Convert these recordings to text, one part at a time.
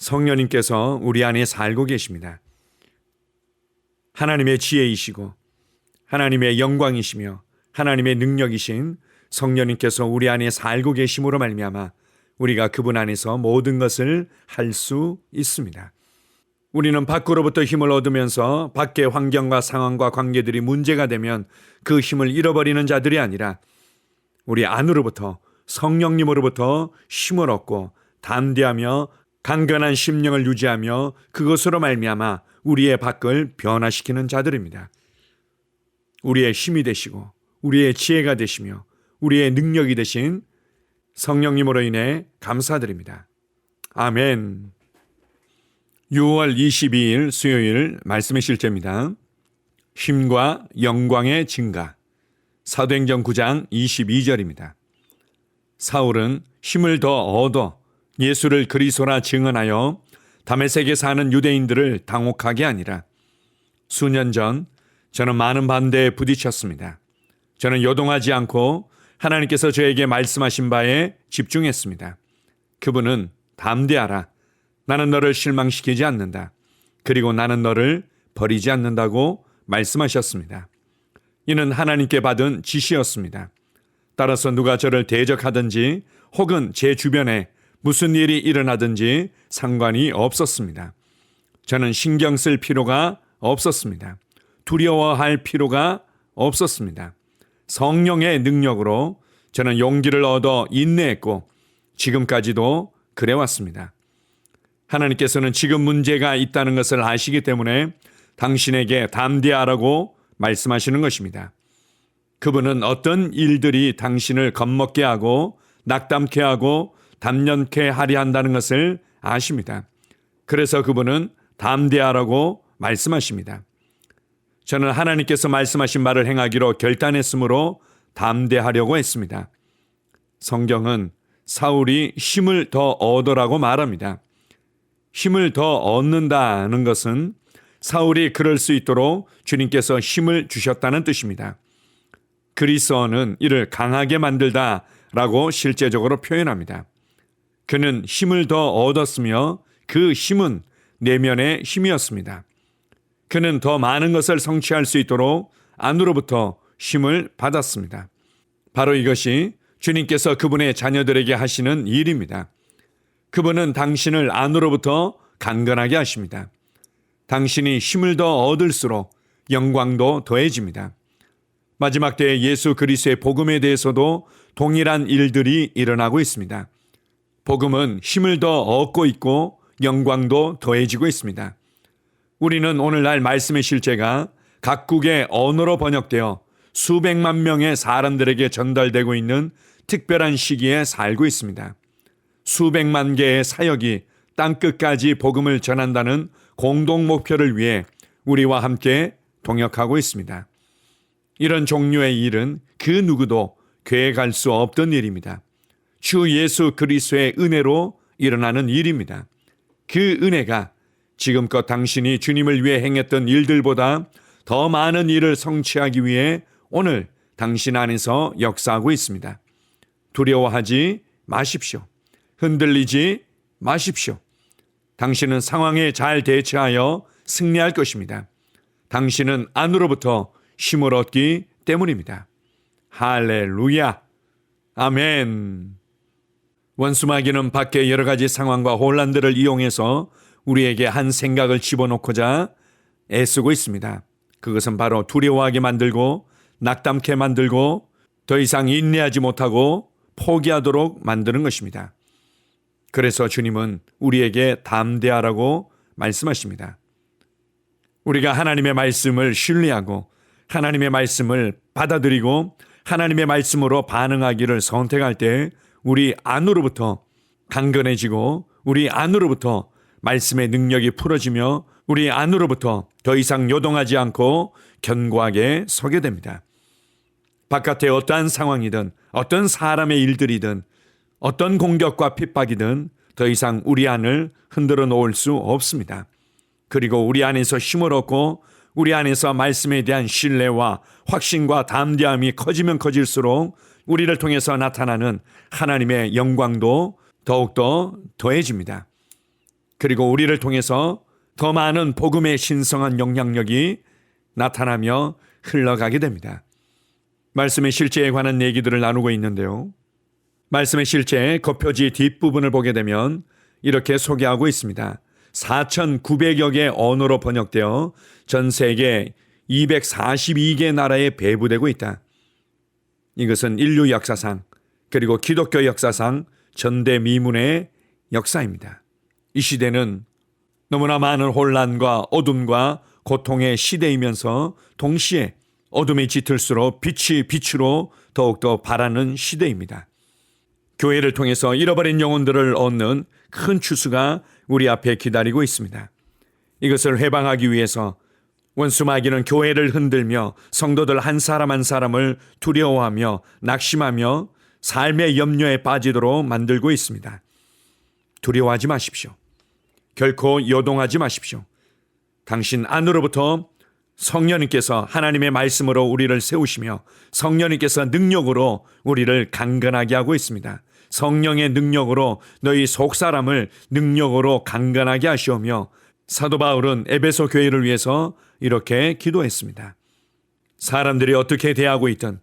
성령님께서 우리 안에 살고 계십니다. 하나님의 지혜이시고 하나님의 영광이시며 하나님의 능력이신 성령님께서 우리 안에 살고 계심으로 말미암아 우리가 그분 안에서 모든 것을 할 수 있습니다. 우리는 밖으로부터 힘을 얻으면서 밖의 환경과 상황과 관계들이 문제가 되면 그 힘을 잃어버리는 자들이 아니라 우리 안으로부터 성령님으로부터 힘을 얻고 담대하며 강건한 심령을 유지하며 그것으로 말미암아 우리의 밖을 변화시키는 자들입니다. 우리의 힘이 되시고 우리의 지혜가 되시며 우리의 능력이 되신 성령님으로 인해 감사드립니다. 아멘. 6월 22일 수요일 말씀의 실제입니다. 힘과 영광의 증가. 사도행전 9장 22절입니다. 사울은 힘을 더 얻어 예수를 그리스도라 증언하여 다메섹에 사는 유대인들을 당혹하게 하니라. 수년 전 저는 많은 반대에 부딪혔습니다. 저는 요동하지 않고 하나님께서 저에게 말씀하신 바에 집중했습니다. 그분은 담대하라. 나는 너를 실망시키지 않는다. 그리고 나는 너를 버리지 않는다고 말씀하셨습니다. 이는 하나님께 받은 지시였습니다. 따라서 누가 저를 대적하든지 혹은 제 주변에 무슨 일이 일어나든지 상관이 없었습니다. 저는 신경 쓸 필요가 없었습니다. 두려워할 필요가 없었습니다. 성령의 능력으로 저는 용기를 얻어 인내했고 지금까지도 그래왔습니다. 하나님께서는 지금 문제가 있다는 것을 아시기 때문에 당신에게 담대하라고 말씀하시는 것입니다. 그분은 어떤 일들이 당신을 겁먹게 하고 낙담케 하고 담연케 하려 한다는 것을 아십니다. 그래서 그분은 담대하라고 말씀하십니다. 저는 하나님께서 말씀하신 말을 행하기로 결단했으므로 담대하려고 했습니다. 성경은 사울이 힘을 더 얻으라고 말합니다. 힘을 더 얻는다는 것은 사울이 그럴 수 있도록 주님께서 힘을 주셨다는 뜻입니다. 그리스어는 이를 강하게 만들다라고 실제적으로 표현합니다. 그는 힘을 더 얻었으며 그 힘은 내면의 힘이었습니다. 그는 더 많은 것을 성취할 수 있도록 안으로부터 힘을 받았습니다. 바로 이것이 주님께서 그분의 자녀들에게 하시는 일입니다. 그분은 당신을 안으로부터 강건하게 하십니다. 당신이 힘을 더 얻을수록 영광도 더해집니다. 마지막 때에 예수 그리스도의 복음에 대해서도 동일한 일들이 일어나고 있습니다. 복음은 힘을 더 얻고 있고 영광도 더해지고 있습니다. 우리는 오늘날 말씀의 실제가 각국의 언어로 번역되어 수백만 명의 사람들에게 전달되고 있는 특별한 시기에 살고 있습니다. 수백만 개의 사역이 땅끝까지 복음을 전한다는 공동 목표를 위해 우리와 함께 동역하고 있습니다. 이런 종류의 일은 그 누구도 계획할 수 없던 일입니다. 주 예수 그리스도의 은혜로 일어나는 일입니다. 그 은혜가 지금껏 당신이 주님을 위해 행했던 일들보다 더 많은 일을 성취하기 위해 오늘 당신 안에서 역사하고 있습니다. 두려워하지 마십시오. 흔들리지 마십시오. 당신은 상황에 잘 대처하여 승리할 것입니다. 당신은 안으로부터 힘을 얻기 때문입니다. 할렐루야. 아멘. 원수마귀는 밖의 여러 가지 상황과 혼란들을 이용해서 우리에게 한 생각을 집어넣고자 애쓰고 있습니다. 그것은 바로 두려워하게 만들고 낙담케 만들고 더 이상 인내하지 못하고 포기하도록 만드는 것입니다. 그래서 주님은 우리에게 담대하라고 말씀하십니다. 우리가 하나님의 말씀을 신뢰하고 하나님의 말씀을 받아들이고 하나님의 말씀으로 반응하기를 선택할 때 우리 안으로부터 강건해지고 우리 안으로부터 말씀의 능력이 풀어지며 우리 안으로부터 더 이상 요동하지 않고 견고하게 서게 됩니다. 바깥의 어떠한 상황이든 어떤 사람의 일들이든 어떤 공격과 핍박이든 더 이상 우리 안을 흔들어 놓을 수 없습니다. 그리고 우리 안에서 힘을 얻고 우리 안에서 말씀에 대한 신뢰와 확신과 담대함이 커지면 커질수록 우리를 통해서 나타나는 하나님의 영광도 더욱더 더해집니다. 그리고 우리를 통해서 더 많은 복음의 신성한 영향력이 나타나며 흘러가게 됩니다. 말씀의 실제에 관한 얘기들을 나누고 있는데요. 말씀의 실제 겉표지 뒷부분을 보게 되면 이렇게 소개하고 있습니다. 4,900여 개 언어로 번역되어 전 세계 242개 나라에 배부되고 있다. 이것은 인류 역사상 그리고 기독교 역사상 전대미문의 역사입니다. 이 시대는 너무나 많은 혼란과 어둠과 고통의 시대이면서 동시에 어둠이 짙을수록 빛이 빛으로 더욱더 바라는 시대입니다. 교회를 통해서 잃어버린 영혼들을 얻는 큰 추수가 우리 앞에 기다리고 있습니다. 이것을 회방하기 위해서 원수 마귀는 교회를 흔들며 성도들 한 사람 한 사람을 두려워하며 낙심하며 삶의 염려에 빠지도록 만들고 있습니다. 두려워하지 마십시오. 결코 요동하지 마십시오. 당신 안으로부터 성령님께서 하나님의 말씀으로 우리를 세우시며 성령님께서 능력으로 우리를 강건하게 하고 있습니다. 성령의 능력으로 너희 속사람을 능력으로 강건하게 하시오며 사도 바울은 에베소 교회를 위해서 이렇게 기도했습니다. 사람들이 어떻게 대하고 있든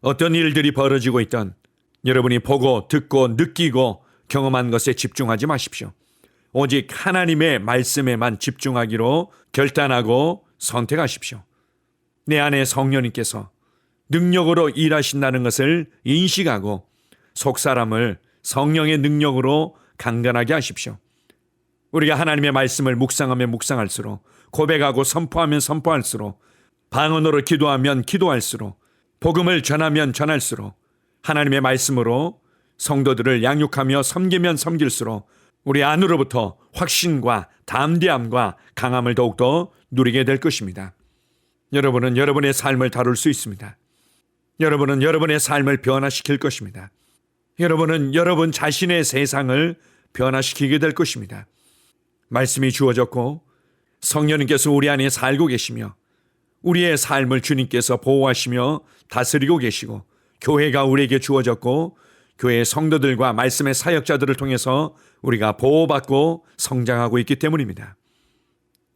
어떤 일들이 벌어지고 있든 여러분이 보고 듣고 느끼고 경험한 것에 집중하지 마십시오. 오직 하나님의 말씀에만 집중하기로 결단하고 선택하십시오. 내 안에 성령님께서 능력으로 일하신다는 것을 인식하고 속사람을 성령의 능력으로 강건하게 하십시오. 우리가 하나님의 말씀을 묵상하면 묵상할수록, 고백하고 선포하면 선포할수록, 방언으로 기도하면 기도할수록, 복음을 전하면 전할수록, 하나님의 말씀으로 성도들을 양육하며 섬기면 섬길수록 우리 안으로부터 확신과 담대함과 강함을 더욱더 누리게 될 것입니다. 여러분은 여러분의 삶을 다룰 수 있습니다. 여러분은 여러분의 삶을 변화시킬 것입니다. 여러분은 여러분 자신의 세상을 변화시키게 될 것입니다. 말씀이 주어졌고 성령님께서 우리 안에 살고 계시며 우리의 삶을 주님께서 보호하시며 다스리고 계시고 교회가 우리에게 주어졌고 교회의 성도들과 말씀의 사역자들을 통해서 우리가 보호받고 성장하고 있기 때문입니다.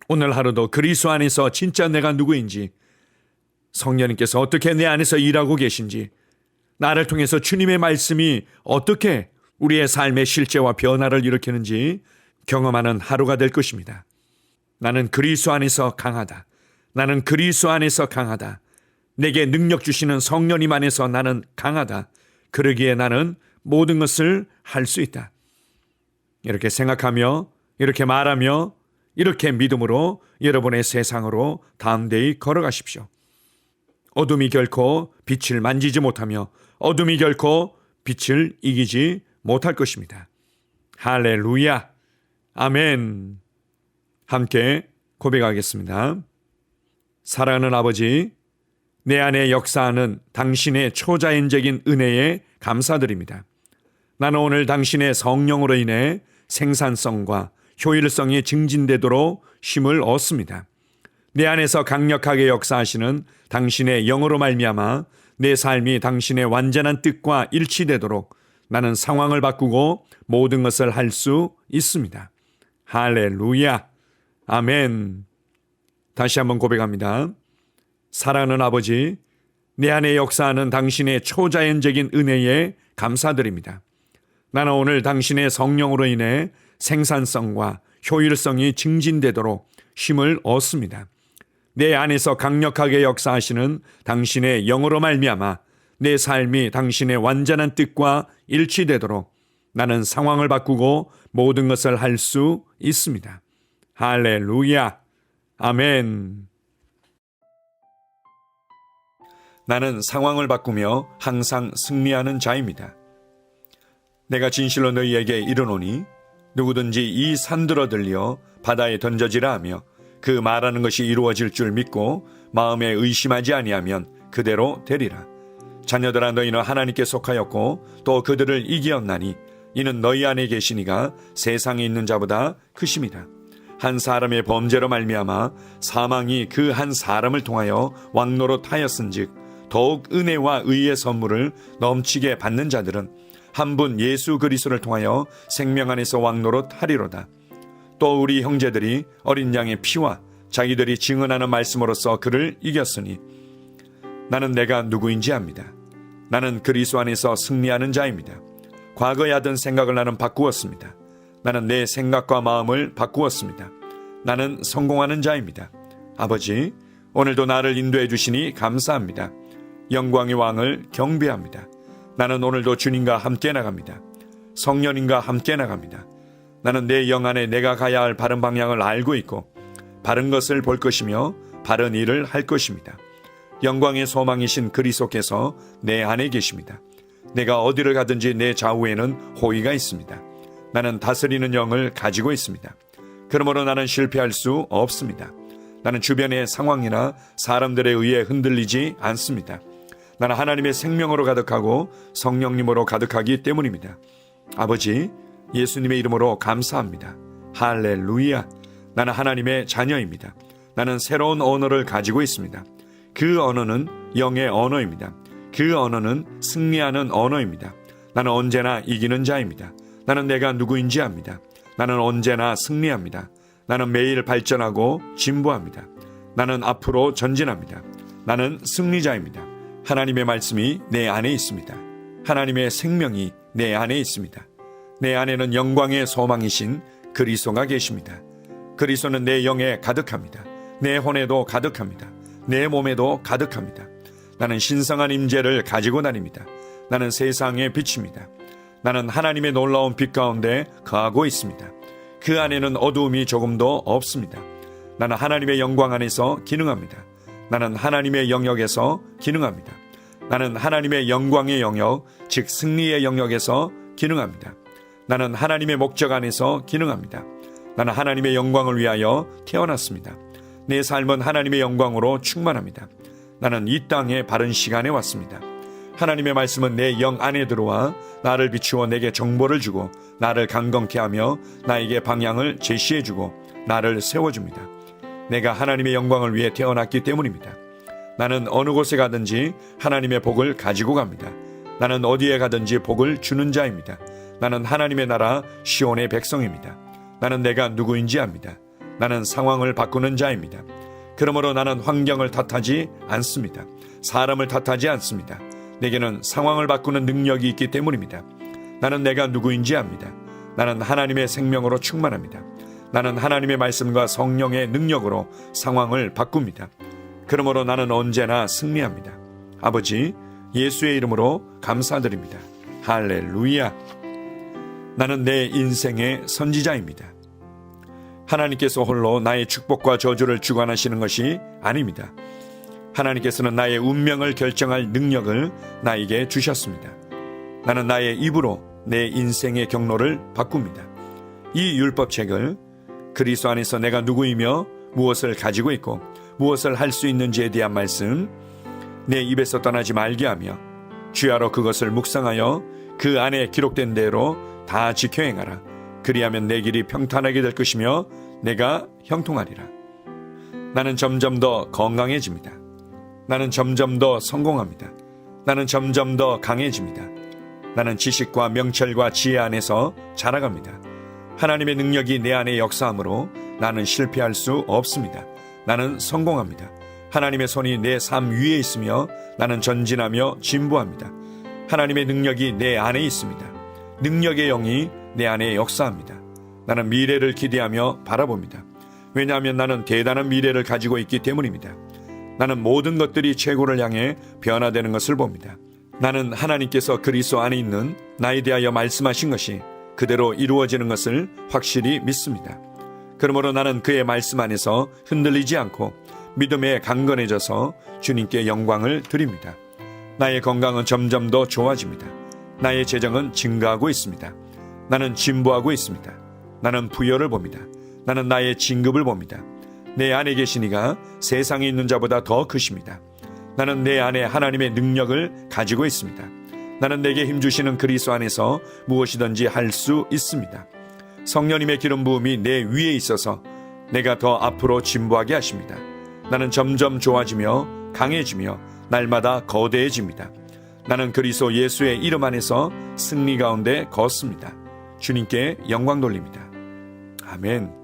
오늘 하루도 그리스도 안에서 진짜 내가 누구인지, 성령님께서 어떻게 내 안에서 일하고 계신지, 나를 통해서 주님의 말씀이 어떻게 우리의 삶의 실제와 변화를 일으키는지 경험하는 하루가 될 것입니다. 나는 그리스도 안에서 강하다. 나는 그리스도 안에서 강하다. 내게 능력 주시는 성령님 안에서 나는 강하다. 그러기에 나는 모든 것을 할 수 있다. 이렇게 생각하며 이렇게 말하며 이렇게 믿음으로 여러분의 세상으로 담대히 걸어가십시오. 어둠이 결코 빛을 만지지 못하며 어둠이 결코 빛을 이기지 못할 것입니다. 할렐루야. 아멘. 함께 고백하겠습니다. 사랑하는 아버지, 내 안에 역사하는 당신의 초자연적인 은혜에 감사드립니다. 나는 오늘 당신의 성령으로 인해 생산성과 효율성이 증진되도록 힘을 얻습니다. 내 안에서 강력하게 역사하시는 당신의 영으로 말미암아 내 삶이 당신의 완전한 뜻과 일치되도록 나는 상황을 바꾸고 모든 것을 할 수 있습니다. 할렐루야. 아멘. 다시 한번 고백합니다. 사랑하는 아버지, 내 안에 역사하는 당신의 초자연적인 은혜에 감사드립니다. 나는 오늘 당신의 성령으로 인해 생산성과 효율성이 증진되도록 힘을 얻습니다. 내 안에서 강력하게 역사하시는 당신의 영으로 말미암아 내 삶이 당신의 완전한 뜻과 일치되도록 나는 상황을 바꾸고 모든 것을 할 수 있습니다. 할렐루야. 아멘. 나는 상황을 바꾸며 항상 승리하는 자입니다. 내가 진실로 너희에게 이르노니 누구든지 이 산들어 들려 바다에 던져지라 하며 그 말하는 것이 이루어질 줄 믿고 마음에 의심하지 아니하면 그대로 되리라. 자녀들아, 너희는 하나님께 속하였고 또 그들을 이기었나니 이는 너희 안에 계시니가 세상에 있는 자보다 크심이라. 한 사람의 범죄로 말미암아 사망이 그 한 사람을 통하여 왕노릇하였은즉 더욱 은혜와 의의 선물을 넘치게 받는 자들은 한 분 예수 그리스도를 통하여 생명 안에서 왕노릇하리로다. 또 우리 형제들이 어린 양의 피와 자기들이 증언하는 말씀으로써 그를 이겼으니 나는 내가 누구인지 압니다. 나는 그리스도 안에서 승리하는 자입니다. 과거에 하던 생각을 나는 바꾸었습니다. 나는 내 생각과 마음을 바꾸었습니다. 나는 성공하는 자입니다. 아버지, 오늘도 나를 인도해 주시니 감사합니다. 영광의 왕을 경배합니다. 나는 오늘도 주님과 함께 나갑니다. 성령님과 함께 나갑니다. 나는 내 영 안에 내가 가야 할 바른 방향을 알고 있고 바른 것을 볼 것이며 바른 일을 할 것입니다. 영광의 소망이신 그리스도께서 내 안에 계십니다. 내가 어디를 가든지 내 좌우에는 호의가 있습니다. 나는 다스리는 영을 가지고 있습니다. 그러므로 나는 실패할 수 없습니다. 나는 주변의 상황이나 사람들에 의해 흔들리지 않습니다. 나는 하나님의 생명으로 가득하고 성령님으로 가득하기 때문입니다. 아버지, 예수님의 이름으로 감사합니다. 할렐루야. 나는 하나님의 자녀입니다. 나는 새로운 언어를 가지고 있습니다. 그 언어는 영의 언어입니다. 그 언어는 승리하는 언어입니다. 나는 언제나 이기는 자입니다. 나는 내가 누구인지 압니다. 나는 언제나 승리합니다. 나는 매일 발전하고 진보합니다. 나는 앞으로 전진합니다. 나는 승리자입니다. 하나님의 말씀이 내 안에 있습니다. 하나님의 생명이 내 안에 있습니다. 내 안에는 영광의 소망이신 그리스도가 계십니다. 그리스도는 내 영에 가득합니다. 내 혼에도 가득합니다. 내 몸에도 가득합니다. 나는 신성한 임재를 가지고 다닙니다. 나는 세상의 빛입니다. 나는 하나님의 놀라운 빛 가운데 거하고 있습니다. 그 안에는 어두움이 조금도 없습니다. 나는 하나님의 영광 안에서 기능합니다. 나는 하나님의 영역에서 기능합니다. 나는 하나님의 영광의 영역, 즉 승리의 영역에서 기능합니다. 나는 하나님의 목적 안에서 기능합니다. 나는 하나님의 영광을 위하여 태어났습니다. 내 삶은 하나님의 영광으로 충만합니다. 나는 이 땅에 바른 시간에 왔습니다. 하나님의 말씀은 내 영 안에 들어와 나를 비추어 내게 정보를 주고 나를 강건케 하며 나에게 방향을 제시해 주고 나를 세워줍니다. 내가 하나님의 영광을 위해 태어났기 때문입니다. 나는 어느 곳에 가든지 하나님의 복을 가지고 갑니다. 나는 어디에 가든지 복을 주는 자입니다. 나는 하나님의 나라 시온의 백성입니다. 나는 내가 누구인지 압니다. 나는 상황을 바꾸는 자입니다. 그러므로 나는 환경을 탓하지 않습니다. 사람을 탓하지 않습니다. 내게는 상황을 바꾸는 능력이 있기 때문입니다. 나는 내가 누구인지 압니다. 나는 하나님의 생명으로 충만합니다. 나는 하나님의 말씀과 성령의 능력으로 상황을 바꿉니다. 그러므로 나는 언제나 승리합니다. 아버지, 예수의 이름으로 감사드립니다. 할렐루야. 나는 내 인생의 선지자입니다. 하나님께서 홀로 나의 축복과 저주를 주관하시는 것이 아닙니다. 하나님께서는 나의 운명을 결정할 능력을 나에게 주셨습니다. 나는 나의 입으로 내 인생의 경로를 바꿉니다. 이 율법책을 그리스도 안에서 내가 누구이며 무엇을 가지고 있고 무엇을 할 수 있는지에 대한 말씀 내 입에서 떠나지 말게 하며 주야로 그것을 묵상하여 그 안에 기록된 대로 다 지켜 행하라. 그리하면 내 길이 평탄하게 될 것이며 내가 형통하리라. 나는 점점 더 건강해집니다. 나는 점점 더 성공합니다. 나는 점점 더 강해집니다. 나는 지식과 명철과 지혜 안에서 자라갑니다. 하나님의 능력이 내 안에 역사하므로 나는 실패할 수 없습니다. 나는 성공합니다. 하나님의 손이 내 삶 위에 있으며 나는 전진하며 진보합니다. 하나님의 능력이 내 안에 있습니다. 능력의 영이 내 안에 역사합니다. 나는 미래를 기대하며 바라봅니다. 왜냐하면 나는 대단한 미래를 가지고 있기 때문입니다. 나는 모든 것들이 최고를 향해 변화되는 것을 봅니다. 나는 하나님께서 그리스도 안에 있는 나에 대하여 말씀하신 것이 그대로 이루어지는 것을 확실히 믿습니다. 그러므로 나는 그의 말씀 안에서 흔들리지 않고 믿음에 강건해져서 주님께 영광을 드립니다. 나의 건강은 점점 더 좋아집니다. 나의 재정은 증가하고 있습니다. 나는 진보하고 있습니다. 나는 부여를 봅니다. 나는 나의 진급을 봅니다. 내 안에 계신 이가 세상에 있는 자보다 더 크십니다. 나는 내 안에 하나님의 능력을 가지고 있습니다. 나는 내게 힘주시는 그리스도 안에서 무엇이든지 할 수 있습니다. 성령님의 기름 부음이 내 위에 있어서 내가 더 앞으로 진보하게 하십니다. 나는 점점 좋아지며 강해지며 날마다 거대해집니다. 나는 그리스도 예수의 이름 안에서 승리 가운데 걷습니다. 주님께 영광 돌립니다. 아멘.